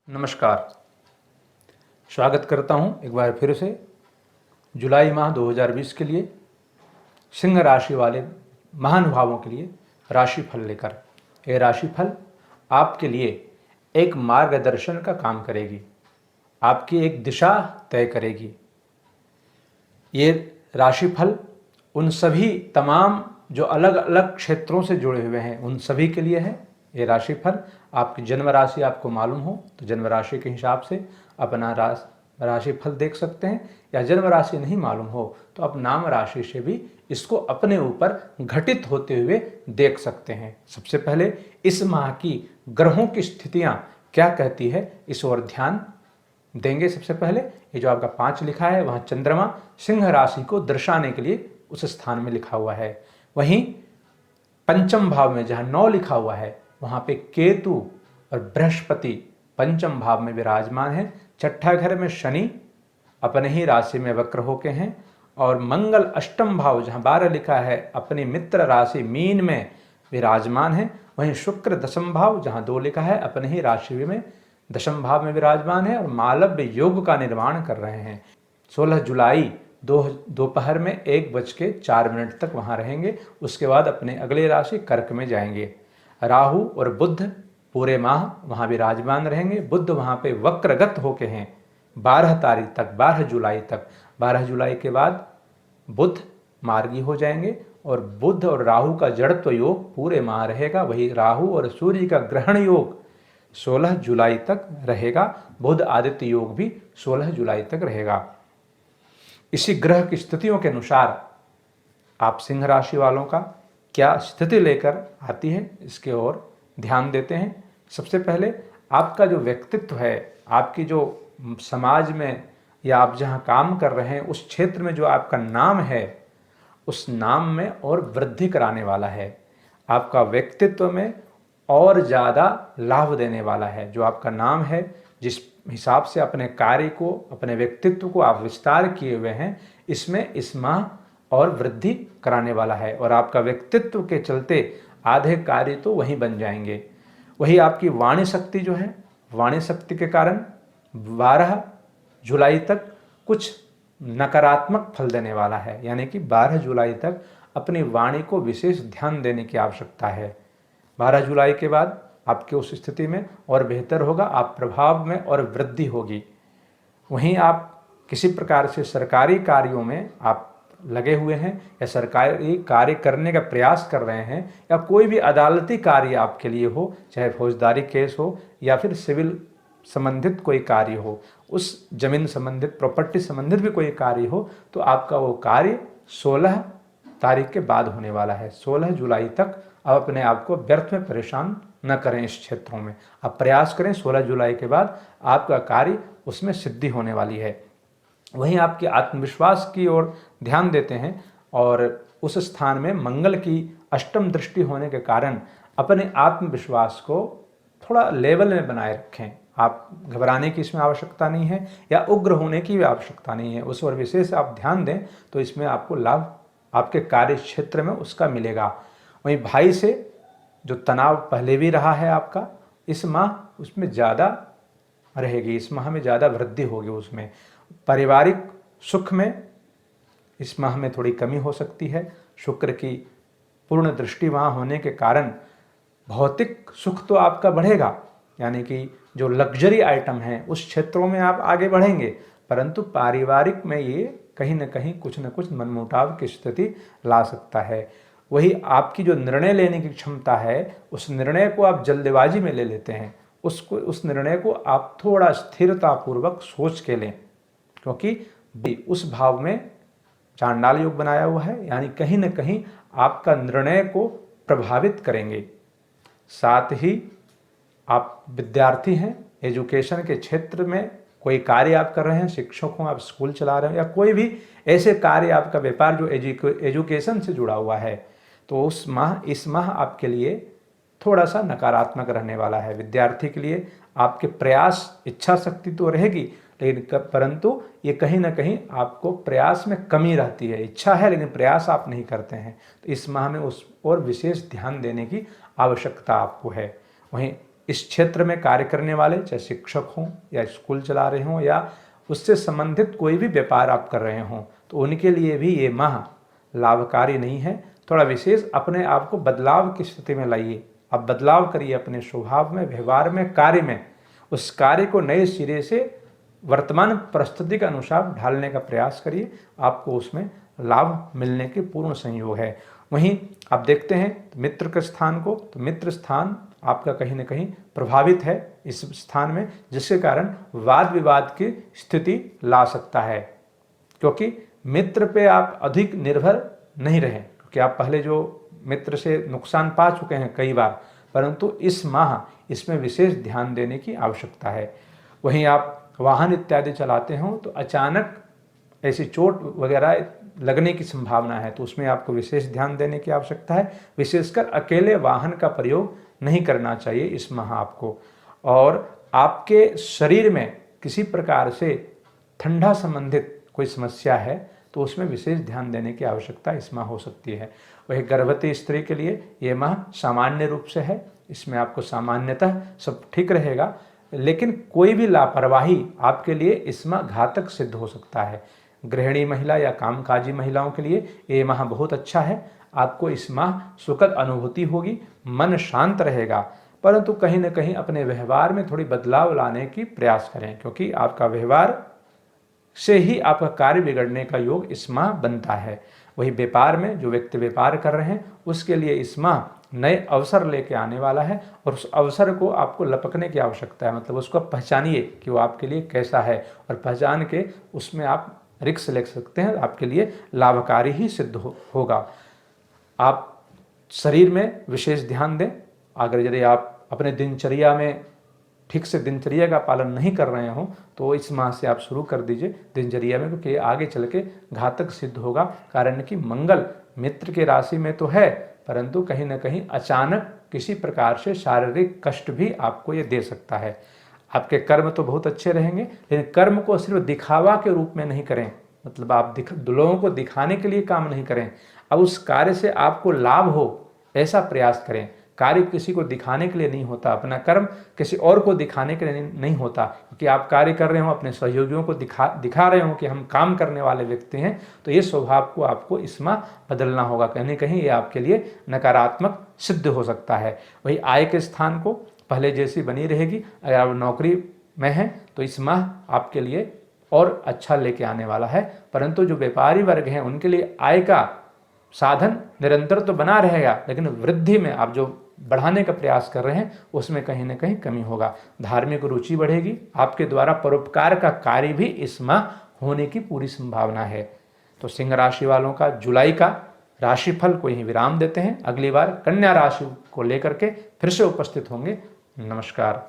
नमस्कार। स्वागत करता हूं एक बार फिर से जुलाई माह 2020 के लिए सिंह राशि वाले महानुभावों के लिए राशिफल लेकर। ये राशिफल आपके लिए एक मार्गदर्शन का काम करेगी, आपकी एक दिशा तय करेगी। ये राशिफल उन सभी तमाम जो अलग अलग क्षेत्रों से जुड़े हुए हैं उन सभी के लिए है। ये राशिफल आपकी जन्म राशि आपको मालूम हो तो जन्म राशि के हिसाब से अपना राशिफल देख सकते हैं, या जन्म राशि नहीं मालूम हो तो आप नाम राशि से भी इसको अपने ऊपर घटित होते हुए देख सकते हैं। सबसे पहले इस माह की ग्रहों की स्थितियां क्या कहती है इस ओर ध्यान देंगे। सबसे पहले ये जो आपका 5 लिखा है वहाँ चंद्रमा सिंह राशि को दर्शाने के लिए उस स्थान में लिखा हुआ है। वहीं पंचम भाव में जहाँ 9 लिखा हुआ है वहाँ पे केतु और बृहस्पति पंचम भाव में विराजमान है। छठा घर में शनि अपने ही राशि में वक्र होके हैं, और मंगल अष्टम भाव जहाँ 12 लिखा है अपनी मित्र राशि मीन में विराजमान है। वहीं शुक्र दशम भाव जहाँ 2 लिखा है अपने ही राशि में दशम भाव में विराजमान है और मालव्य योग का निर्माण कर रहे हैं। 16 जुलाई दोपहर में 1:04 तक वहाँ रहेंगे। उसके बाद अपने अगले राशि कर्क में जाएंगे। राहु और बुध पूरे माह वहाँ विराजमान रहेंगे। बुध वहाँ पे वक्रगत होके हैं 12 तारीख तक, 12 जुलाई तक। 12 जुलाई के बाद बुध मार्गी हो जाएंगे और बुध और राहु का जड़त्व योग पूरे माह रहेगा। वही राहु और सूर्य का ग्रहण योग 16 जुलाई तक रहेगा। बुध आदित्य योग भी 16 जुलाई तक रहेगा। इसी ग्रह की स्थितियों के अनुसार आप सिंह राशि वालों का क्या स्थिति लेकर आती है इसके ओर ध्यान देते हैं। सबसे पहले आपका जो व्यक्तित्व है, आपकी जो समाज में या आप जहाँ काम कर रहे हैं उस क्षेत्र में जो आपका नाम है उस नाम में और वृद्धि कराने वाला है। आपका व्यक्तित्व में और ज़्यादा लाभ देने वाला है। जो आपका नाम है, जिस हिसाब से अपने कार्य को, अपने व्यक्तित्व को आप विस्तार किए हुए हैं, इसमें इस माह और वृद्धि कराने वाला है। और आपका व्यक्तित्व के चलते आधे कार्य तो वहीं बन जाएंगे। वही आपकी वाणी शक्ति जो है, वाणी शक्ति के कारण 12 जुलाई तक कुछ नकारात्मक फल देने वाला है। यानी कि 12 जुलाई तक अपनी वाणी को विशेष ध्यान देने की आवश्यकता है। 12 जुलाई के बाद आपके उस स्थिति में और बेहतर होगा, आप प्रभाव में और वृद्धि होगी। वहीं आप किसी प्रकार से सरकारी कार्यों में आप लगे हुए हैं या सरकारी कार्य करने का प्रयास कर रहे हैं, या कोई भी अदालती कार्य आपके लिए हो, चाहे फौजदारी केस हो या फिर सिविल संबंधित कोई कार्य हो, उस जमीन संबंधित, प्रॉपर्टी संबंधित भी कोई कार्य हो, तो आपका वो कार्य 16 तारीख के बाद होने वाला है। 16 जुलाई तक आप अपने आप को व्यर्थ में परेशान न करें। इस क्षेत्रों में आप प्रयास करें, 16 जुलाई के बाद आपका कार्य उसमें सिद्धि होने वाली है। वहीं आपके आत्मविश्वास की ओर ध्यान देते हैं, और उस स्थान में मंगल की अष्टम दृष्टि होने के कारण अपने आत्मविश्वास को थोड़ा लेवल में बनाए रखें। आप घबराने की इसमें आवश्यकता नहीं है या उग्र होने की भी आवश्यकता नहीं है। उस ओर विशेष आप ध्यान दें तो इसमें आपको लाभ आपके कार्य क्षेत्र में उसका मिलेगा। वहीं भाई से जो तनाव पहले भी रहा है आपका, इस माह उसमें ज़्यादा रहेगी। इस माह में ज़्यादा वृद्धि होगी। उसमें पारिवारिक सुख में इस माह में थोड़ी कमी हो सकती है। शुक्र की पूर्ण दृष्टि वहाँ होने के कारण भौतिक सुख तो आपका बढ़ेगा, यानी कि जो लग्जरी आइटम हैं उस क्षेत्रों में आप आगे बढ़ेंगे, परंतु पारिवारिक में ये कहीं न कहीं कुछ न कुछ मनमुटाव की स्थिति ला सकता है। वही आपकी जो निर्णय लेने की क्षमता है, उस निर्णय को आप जल्दबाजी में ले लेते हैं। उस निर्णय को आप थोड़ा स्थिरतापूर्वक सोच के लें, क्योंकि उस भाव में चांडाल योग बनाया हुआ है, यानी कहीं न कहीं आपका निर्णय को प्रभावित करेंगे। साथ ही आप विद्यार्थी हैं, एजुकेशन के क्षेत्र में कोई कार्य आप कर रहे हैं, शिक्षक हो, आप स्कूल चला रहे हैं, या कोई भी ऐसे कार्य आपका व्यापार जो एजुकेशन से जुड़ा हुआ है, तो इस माह आपके लिए थोड़ा सा नकारात्मक रहने वाला है। विद्यार्थी के लिए आपके प्रयास, इच्छा शक्ति तो रहेगी, लेकिन परंतु ये कहीं ना कहीं आपको प्रयास में कमी रहती है। इच्छा है लेकिन प्रयास आप नहीं करते हैं, तो इस माह में उस और विशेष ध्यान देने की आवश्यकता आपको है। वहीं इस क्षेत्र में कार्य करने वाले, चाहे शिक्षक हों या स्कूल चला रहे हों या उससे संबंधित कोई भी व्यापार आप कर रहे हों, तो उनके लिए भी ये माह लाभकारी नहीं है। थोड़ा विशेष अपने आप को बदलाव की स्थिति में लाइए। आप बदलाव करिए अपने स्वभाव में, व्यवहार में, कार्य में। उस कार्य को नए सिरे से वर्तमान परिस्थिति के अनुसार ढालने का प्रयास करिए, आपको उसमें लाभ मिलने के पूर्ण संयोग है। वहीं आप देखते हैं मित्र के स्थान को, तो मित्र स्थान आपका कहीं ना कहीं प्रभावित है इस स्थान में, जिसके कारण वाद विवाद की स्थिति ला सकता है। क्योंकि मित्र पे आप अधिक निर्भर नहीं रहें, क्योंकि आप पहले जो मित्र से नुकसान पा चुके हैं कई बार, परंतु इस माह इसमें विशेष ध्यान देने की आवश्यकता है। वहीं आप वाहन इत्यादि चलाते हों तो अचानक ऐसी चोट वगैरह लगने की संभावना है, तो उसमें आपको विशेष ध्यान देने की आवश्यकता है। विशेषकर अकेले वाहन का प्रयोग नहीं करना चाहिए इस माह आपको। और आपके शरीर में किसी प्रकार से ठंडा संबंधित कोई समस्या है तो उसमें विशेष ध्यान देने की आवश्यकता इस माह हो सकती है। वही गर्भवती स्त्री के लिए ये माह सामान्य रूप से है, इसमें आपको सामान्यतः सब ठीक रहेगा, लेकिन कोई भी लापरवाही आपके लिए इस माह घातक सिद्ध हो सकता है। गृहिणी महिला या कामकाजी महिलाओं के लिए ये माह बहुत अच्छा है। आपको इस माह सुखद अनुभूति होगी, मन शांत रहेगा, परंतु कहीं ना कहीं अपने व्यवहार में थोड़ी बदलाव लाने की प्रयास करें, क्योंकि आपका व्यवहार से ही आपका कार्य बिगड़ने का योग इस माह बनता है। वही व्यापार में जो व्यक्ति व्यापार कर रहे हैं उसके लिए इस माह नए अवसर लेके आने वाला है, और उस अवसर को आपको लपकने की आवश्यकता है। मतलब उसको पहचानिए कि वो आपके लिए कैसा है, और पहचान के उसमें आप रिस्क ले सकते हैं, आपके लिए लाभकारी ही सिद्ध होगा। आप शरीर में विशेष ध्यान दें। अगर यदि आप अपने दिनचर्या में ठीक से दिनचर्या का पालन नहीं कर रहे हो तो इस माह से आप शुरू कर दीजिए दिनचर्या में, क्योंकि आगे चल के घातक सिद्ध होगा। कारण कि मंगल मित्र की राशि में तो है, परंतु कहीं ना कहीं अचानक किसी प्रकार से शारीरिक कष्ट भी आपको ये दे सकता है। आपके कर्म तो बहुत अच्छे रहेंगे, लेकिन कर्म को सिर्फ दिखावा के रूप में नहीं करें। मतलब आप लोगों को दिखाने के लिए काम नहीं करें, अब उस कार्य से आपको लाभ हो ऐसा प्रयास करें। कार्य किसी को दिखाने के लिए नहीं होता, अपना कर्म किसी और को दिखाने के लिए नहीं होता। क्योंकि आप कार्य कर रहे हो, अपने सहयोगियों को दिखा रहे हो कि हम काम करने वाले व्यक्ति हैं, तो ये स्वभाव को आपको इस माह बदलना होगा। कहीं ना कहीं ये आपके लिए नकारात्मक सिद्ध हो सकता है। वही आय के स्थान को पहले जैसी बनी रहेगी। अगर आप नौकरी में हैं तो इस माह आपके लिए और अच्छा लेके आने वाला है, परंतु जो व्यापारी वर्ग हैं उनके लिए आय का साधन निरंतर तो बना रहेगा, लेकिन वृद्धि में आप जो बढ़ाने का प्रयास कर रहे हैं उसमें कहीं ना कहीं कमी होगा। धार्मिक रुचि बढ़ेगी, आपके द्वारा परोपकार का कार्य भी इस माह होने की पूरी संभावना है। तो सिंह राशि वालों का जुलाई का राशिफल को यहीं विराम देते हैं। अगली बार कन्या राशि को लेकर के फिर से उपस्थित होंगे। नमस्कार।